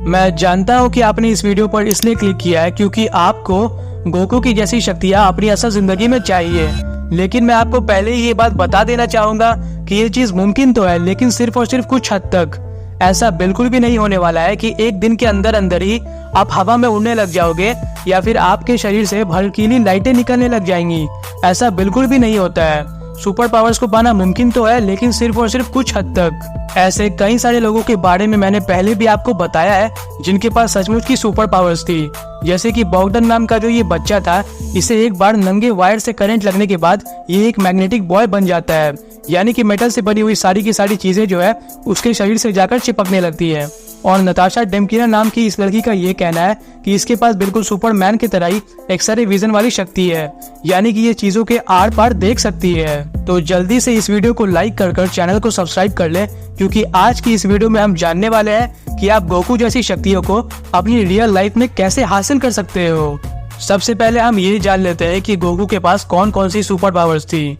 मैं जानता हूँ कि आपने इस वीडियो पर इसलिए क्लिक किया है क्योंकि आपको गोकू की जैसी शक्तियाँ अपनी असल जिंदगी में चाहिए, लेकिन मैं आपको पहले ही ये बात बता देना चाहूंगा कि ये चीज मुमकिन तो है, लेकिन सिर्फ और सिर्फ कुछ हद तक। ऐसा बिल्कुल भी नहीं होने वाला है कि एक दिन के अंदर अंदर ही आप हवा में उड़ने लग जाओगे या फिर आपके शरीर से भड़कीली लाइटें निकलने लग जाएंगी। ऐसा बिल्कुल भी नहीं होता है। सुपर पावर्स को पाना मुमकिन तो है, लेकिन सिर्फ और सिर्फ कुछ हद तक। ऐसे कई सारे लोगों के बारे में मैंने पहले भी आपको बताया है जिनके पास सचमुच की सुपर पावर्स थी, जैसे कि बॉगडन नाम का जो ये बच्चा था, इसे एक बार नंगे वायर से करंट लगने के बाद ये एक मैग्नेटिक बॉय बन जाता है, यानी कि मेटल से बनी हुई सारी की सारी चीजें जो है उसके शरीर से जाकर चिपकने लगती है। और नताशा डेमकिना नाम की इस लड़की का ये कहना है कि इसके पास बिल्कुल सुपरमैन की तरह ही एक्सरे विजन वाली शक्ति है, यानी कि ये चीजों के आर पार देख सकती है। तो जल्दी से इस वीडियो को लाइक कर चैनल को सब्सक्राइब कर ले, क्योंकि आज की इस वीडियो में हम जानने वाले हैं कि आप गोकू जैसी शक्तियों को अपनी रियल लाइफ में कैसे हासिल कर सकते हो। सबसे पहले हम ये जान लेते हैं कि गोकू के पास कौन कौन सी सुपर पावर्स थी।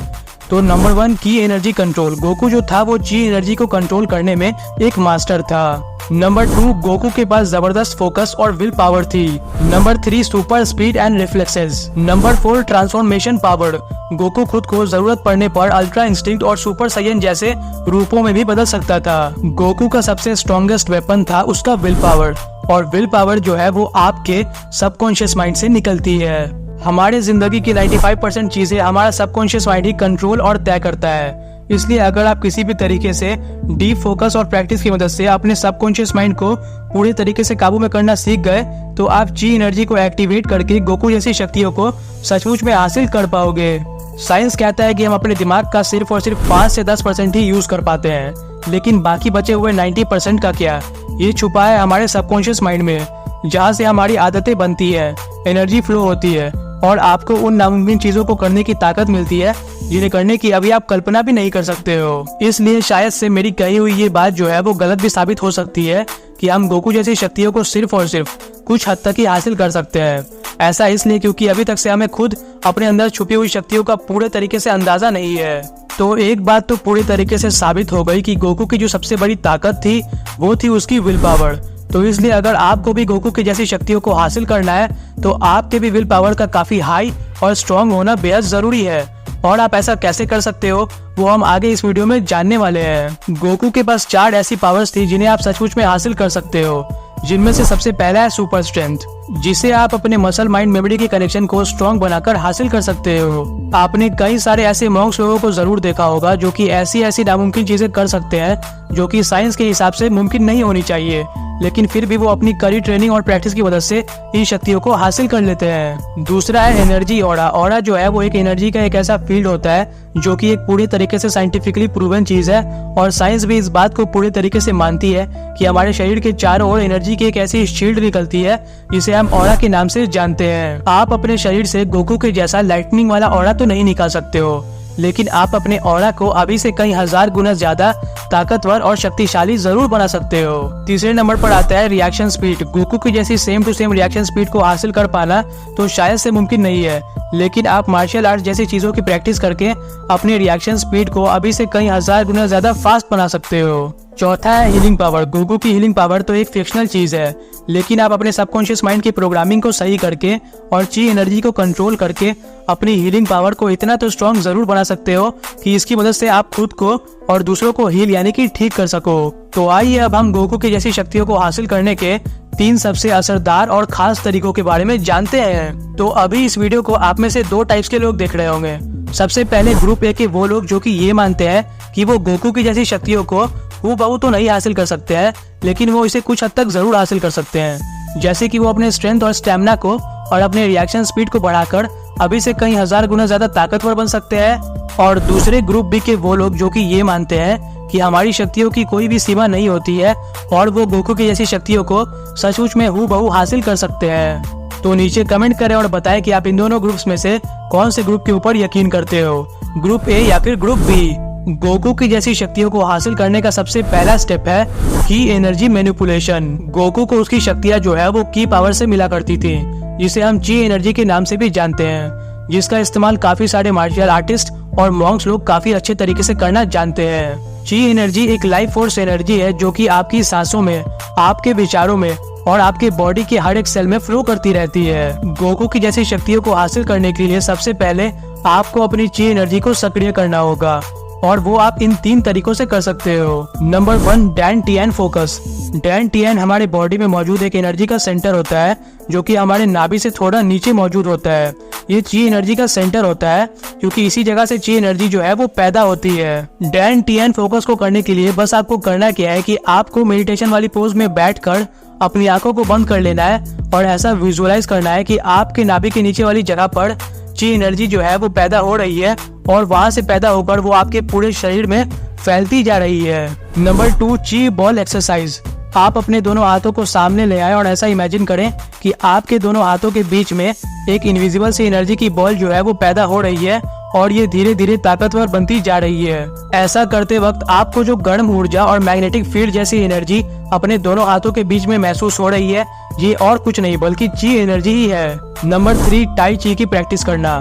तो नंबर 1, की एनर्जी कंट्रोल। गोकू जो था वो ची एनर्जी को कंट्रोल करने में एक मास्टर था। नंबर 2, गोकू के पास जबरदस्त फोकस और विल पावर थी। Number 3, super speed and reflexes. Number 4, transformation power. Goku खुद को जरूरत पड़ने पर अल्ट्रा इंस्टिंक्ट और सुपर साइयन जैसे रूपों में भी बदल सकता था। गोकू का सबसे स्ट्रॉन्गेस्ट वेपन था उसका विल पावर, और विल पावर जो है वो आपके सबकॉन्शियस माइंड से निकलती है। हमारे जिंदगी की 95% चीजें हमारा सबकॉन्शियस माइंड ही कंट्रोल और तय करता है। इसलिए अगर आप किसी भी तरीके से डीप फोकस और प्रैक्टिस की मदद से अपने सबकॉन्शियस माइंड को पूरे तरीके से काबू में करना सीख गए, तो आप ची एनर्जी को एक्टिवेट करके गोकू जैसी शक्तियों को सचमुच में हासिल कर पाओगे। साइंस कहता है कि हम अपने दिमाग का सिर्फ और सिर्फ 5 से 10% ही यूज कर पाते हैं, लेकिन बाकी बचे हुए 90% का क्या, ये छुपा है हमारे सबकॉन्शियस माइंड में, जहाँ से हमारी आदतें बनती है, एनर्जी फ्लो होती है और आपको उन नामुमकिन चीजों को करने की ताकत मिलती है जिन्हें करने की अभी आप कल्पना भी नहीं कर सकते हो। इसलिए शायद से मेरी कही हुई ये बात जो है वो गलत भी साबित हो सकती है कि हम गोकू जैसी शक्तियों को सिर्फ और सिर्फ कुछ हद तक ही हासिल कर सकते हैं। ऐसा इसलिए क्योंकि अभी तक से हमें खुद अपने अंदर छुपी हुई शक्तियों का पूरे तरीके से अंदाजा नहीं है। तो एक बात तो पूरी तरीके से साबित हो गई कि गोकू की जो सबसे बड़ी ताकत थी वो थी उसकी विल पावर। तो इसलिए अगर आपको भी गोकू की जैसी शक्तियों को हासिल करना है तो आपके भी विल पावर का काफी हाई और स्ट्रॉन्ग होना बेहद जरूरी है। और आप ऐसा कैसे कर सकते हो वो हम आगे इस वीडियो में जानने वाले हैं। गोकू के पास 4 ऐसी पावर्स थी जिन्हें आप सचमुच में हासिल कर सकते हो, जिनमें से सबसे पहला है सुपर स्ट्रेंथ, जिसे आप अपने मसल माइंड मेमोरी के कनेक्शन को स्ट्रॉन्ग बनाकर हासिल कर सकते हो। आपने कई सारे ऐसे मॉन्क्स लोगों को जरूर देखा होगा जो कि ऐसी नामुमकिन चीजें कर सकते हैं जो कि साइंस के हिसाब से मुमकिन नहीं होनी चाहिए, लेकिन फिर भी वो अपनी कड़ी ट्रेनिंग और प्रैक्टिस की वजह से इन शक्तियों को हासिल कर लेते हैं। दूसरा है एनर्जी ऑरा। ऑरा जो है वो एक एनर्जी का एक ऐसा फील्ड होता है जो कि एक पूरी तरीके से साइंटिफिकली प्रूवन चीज है, और साइंस भी इस बात को पूरी तरीके से मानती है कि हमारे शरीर के चारों ओर एनर्जी की एक ऐसी शील्ड निकलती है जिसे हम ऑरा के नाम से जानते हैं। आप अपने शरीर से गोकू के जैसा लाइटनिंग वाला ऑरा तो नहीं निकाल सकते हो, लेकिन आप अपने ऑरा को अभी से कई हजार गुना ज्यादा ताकतवर और शक्तिशाली जरूर बना सकते हो। तीसरे नंबर पर आता है रिएक्शन स्पीड। गोकू की जैसी same to same reaction speed को हासिल कर पाना तो शायद से मुमकिन नहीं है, लेकिन आप मार्शल आर्ट जैसी चीजों की प्रैक्टिस करके अपने रिएक्शन स्पीड को अभी से कई हजार गुना ज्यादा फास्ट बना सकते हो। चौथा है हीलिंग पावर। गोकू की हीलिंग पावर तो एक फिक्शनल चीज है, लेकिन आप अपने सबकॉन्शियस माइंड की प्रोग्रामिंग को सही करके और ची एनर्जी को कंट्रोल करके अपनी हीलिंग पावर को इतना तो स्ट्रॉन्ग जरूर बना सकते हो कि इसकी मदद से आप खुद को और दूसरों को हील यानी कि ठीक कर सको। तो आइए अब हम गोकू की जैसी शक्तियों को हासिल करने के 3 सबसे असरदार और खास तरीकों के बारे में जानते हैं। तो अभी इस वीडियो को आप में से 2 टाइप्स के लोग देख रहे होंगे। सबसे पहले ग्रुप ए के वो लोग जो कि ये मानते हैं कि वो गोकू की जैसी शक्तियों को हूबहू तो नहीं हासिल कर सकते हैं, लेकिन वो इसे कुछ हद तक जरूर हासिल कर सकते हैं, जैसे कि वो अपने स्ट्रेंथ और स्टेमिना को और अपने रिएक्शन स्पीड को बढ़ाकर अभी से कई हजार गुना ज्यादा ताकतवर बन सकते हैं। और दूसरे ग्रुप बी के वो लोग जो कि ये मानते हैं कि हमारी शक्तियों की कोई भी सीमा नहीं होती है और वो गोकू की जैसी शक्तियों को सचमुच में हूबहू हासिल कर सकते हैं। तो नीचे कमेंट करें और बताएं कि आप इन दोनों ग्रुप्स में से कौन से ग्रुप के ऊपर यकीन करते हो, ग्रुप ए या फिर ग्रुप बी। गोकू की जैसी शक्तियों को हासिल करने का सबसे पहला स्टेप है की एनर्जी मैनिपुलेशन। गोकू को उसकी शक्तियां जो है वो की पावर से मिला करती थी, जिसे हम ची एनर्जी के नाम से भी जानते हैं, जिसका इस्तेमाल काफी सारे मार्शल आर्टिस्ट और मॉन्क्स लोग काफी अच्छे तरीके से करना जानते हैं। ची एनर्जी एक लाइफ फोर्स एनर्जी है जो कि आपकी सांसों में, आपके विचारों में और आपके बॉडी के हर एक सेल में फ्लो करती रहती है। गोकू की जैसी शक्तियों को हासिल करने के लिए सबसे पहले आपको अपनी ची एनर्जी को सक्रिय करना होगा और वो आप इन 3 तरीकों से कर सकते हो। Number 1, Dan Tian focus. Dan Tian हमारे बॉडी में मौजूद एक एनर्जी का सेंटर होता है जो कि हमारे नाभि से थोड़ा नीचे मौजूद होता है। ये ची एनर्जी का सेंटर होता है क्योंकि इसी जगह से ची एनर्जी जो है वो पैदा होती है। डैन टियान फोकस को करने के लिए बस आपको करना क्या है कि आपको मेडिटेशन वाली पोज में बैठकर अपनी आंखों को बंद कर लेना है और ऐसा विजुअलाइज करना है कि आपके नाभि के नीचे वाली जगह पर ची एनर्जी जो है वो पैदा हो रही है और वहां से पैदा होकर वो आपके पूरे शरीर में फैलती जा रही है। नंबर 2, ची बॉल एक्सरसाइज। आप अपने दोनों हाथों को सामने ले आए और ऐसा इमेजिन करें कि आपके दोनों हाथों के बीच में एक इनविजिबल सी एनर्जी की बॉल जो है वो पैदा हो रही है और ये धीरे धीरे ताकतवर बनती जा रही है। ऐसा करते वक्त आपको जो गर्म ऊर्जा और मैग्नेटिक फील्ड जैसी एनर्जी अपने दोनों हाथों के बीच में महसूस हो रही है, ये और कुछ नहीं बल्कि ची एनर्जी ही है। नंबर 3, टाई ची की प्रैक्टिस करना।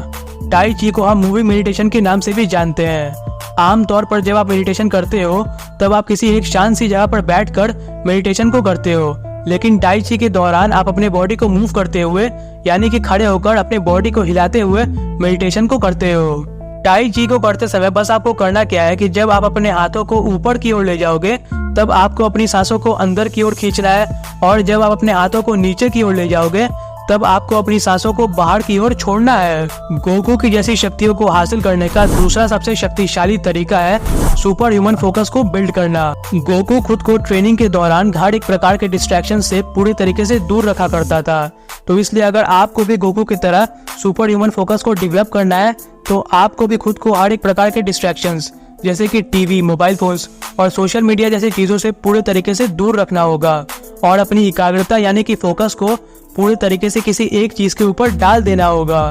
टाई ची को हम मूवी मेडिटेशन के नाम से भी जानते हैं। आमतौर पर जब आप मेडिटेशन करते हो तब आप किसी एक शांत सी जगह पर बैठकर मेडिटेशन को करते हो, लेकिन टाई ची के दौरान आप अपने बॉडी को मूव करते हुए यानी कि खड़े होकर अपने बॉडी को हिलाते हुए मेडिटेशन को करते हो। टाई ची को करते समय बस आपको करना क्या है कि जब आप अपने हाथों को ऊपर की ओर ले जाओगे तब आपको अपनी सांसों को अंदर की ओर खींचना है और जब आप अपने हाथों को नीचे की ओर ले जाओगे तब आपको अपनी सांसों को बाहर की ओर छोड़ना है। गोकू की जैसी शक्तियों को हासिल करने का दूसरा सबसे शक्तिशाली तरीका है सुपर ह्यूमन फोकस को बिल्ड करना। गोकू खुद को ट्रेनिंग के दौरान हर एक प्रकार के डिस्ट्रैक्शन से पूरी तरीके से दूर रखा करता था, तो इसलिए अगर आपको भी गोकू की तरह सुपर ह्यूमन फोकस को डेवलप करना है तो आपको भी खुद को हर एक प्रकार के डिस्ट्रैक्शंस जैसे कि टीवी, मोबाइल फोन्स और सोशल मीडिया जैसी चीजों से पूरे तरीके से दूर रखना होगा और अपनी एकाग्रता यानी कि फोकस को पूरे तरीके से किसी एक चीज के ऊपर डाल देना होगा।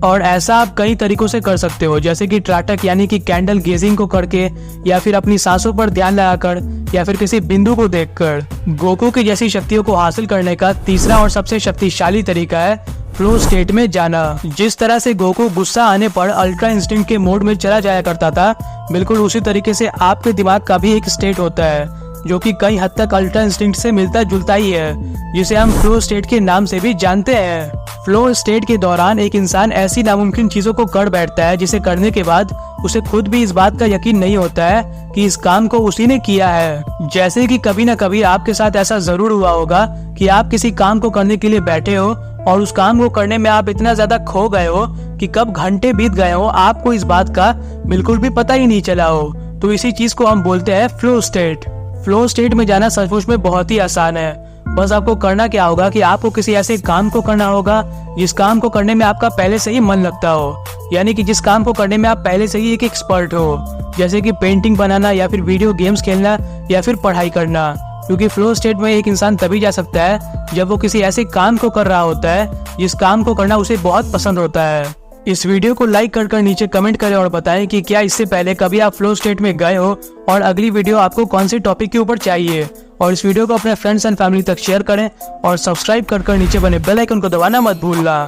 और ऐसा आप कई तरीकों से कर सकते हो, जैसे कि त्राटक यानी कि कैंडल गेजिंग को करके, या फिर अपनी सांसों पर ध्यान लगाकर, या फिर किसी बिंदु को देखकर। गोकू की जैसी शक्तियों को हासिल करने का तीसरा और सबसे शक्तिशाली तरीका है फ्लो स्टेट में जाना। जिस तरह से गोकू गुस्सा आने पर अल्ट्रा इंस्टिंक्ट के मोड में चला जाया करता था, बिल्कुल उसी तरीके से आपके दिमाग का भी एक स्टेट होता है जो कि कई हद तक अल्ट्रा इंस्टिंक्ट से मिलता जुलता ही है, जिसे हम फ्लो स्टेट के नाम से भी जानते हैं। फ्लो स्टेट के दौरान एक इंसान ऐसी नामुमकिन चीजों को कर बैठता है जिसे करने के बाद उसे खुद भी इस बात का यकीन नहीं होता है कि इस काम को उसी ने किया है। जैसे कि कभी न कभी आपके साथ ऐसा जरूर हुआ होगा कि आप किसी काम को करने के लिए बैठे हो और उस काम को करने में आप इतना ज्यादा खो गए हो कि कब घंटे बीत गए हो आपको इस बात का बिल्कुल भी पता ही नहीं चला हो। तो इसी चीज को हम बोलते हैं फ्लो स्टेट। फ्लो स्टेट में जाना सचमुच में बहुत ही आसान है। बस आपको करना क्या होगा कि आपको किसी ऐसे काम को करना होगा जिस काम को करने में आपका पहले से ही मन लगता हो, यानी कि जिस काम को करने में आप पहले से ही एक एक्सपर्ट हो, जैसे कि पेंटिंग बनाना या फिर वीडियो गेम्स खेलना या फिर पढ़ाई करना। क्योंकि फ्लो स्टेट में एक इंसान तभी जा सकता है जब वो किसी ऐसे काम को कर रहा होता है जिस काम को करना उसे बहुत पसंद होता है। इस वीडियो को लाइक कर नीचे कमेंट करें और बताएं कि क्या इससे पहले कभी आप फ्लो स्टेट में गए हो और अगली वीडियो आपको कौन से टॉपिक के ऊपर चाहिए। और इस वीडियो को अपने फ्रेंड्स एंड फैमिली तक शेयर करें और सब्सक्राइब कर नीचे बने बेल आइकन को दबाना मत भूलना।